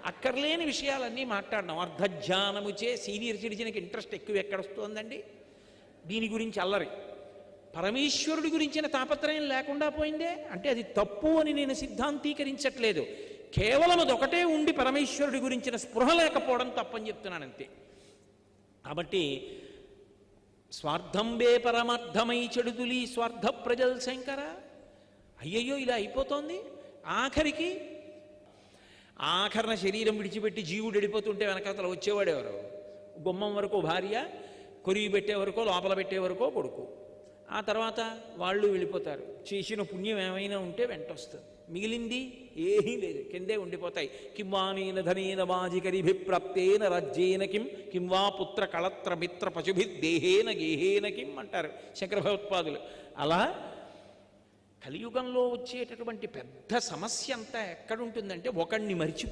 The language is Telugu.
అక్కర్లేని విషయాలన్నీ మాట్లాడడం. అర్ధజ్ఞానముచే సీనియర్ సిటిజన్కి ఇంట్రెస్ట్ ఎక్కువ ఎక్కడొస్తుందండి? దీని గురించి అల్లరి. పరమేశ్వరుడి గురించిన తాపత్రయం లేకుండా పోయిందే అంటే అది తప్పు అని నేను సిద్ధాంతీకరించట్లేదు. కేవలం అదొకటే ఉండి పరమేశ్వరుడి గురించిన స్పృహ లేకపోవడం తప్పని చెప్తున్నాను అంతే. కాబట్టి స్వార్థంబే పరమార్థమై చెడుతులి స్వార్థ ప్రజల్ శంకర. అయ్యయ్యో ఇలా అయిపోతోంది. ఆఖరణ శరీరం విడిచిపెట్టి జీవుడు వెళ్ళిపోతుంటే వెనకాతల వచ్చేవాడెవరు? గుమ్మం వరకు భార్య, కొరివి పెట్టే వరకో లోపల పెట్టే వరకో కొడుకు. ఆ తర్వాత వాళ్ళు వెళ్ళిపోతారు. చేసిన పుణ్యం ఏమైనా ఉంటే వెంటొస్తుంది, మిగిలింది ఏమీ లేదు, కిందే ఉండిపోతాయి. కింవానేన ధనేన వాజికరిభిప్రాప్తేన రాజ్యేన కిం వా పుత్ర కళత్ర మిత్ర పశుభిర్దేహేన గేహేన కిం అంటారు శంకర భగవత్పాదులు. అలా కలియుగంలో వచ్చేటటువంటి పెద్ద సమస్య అంతా ఎక్కడుంటుందంటే ఒకడిని మరిచిపోయి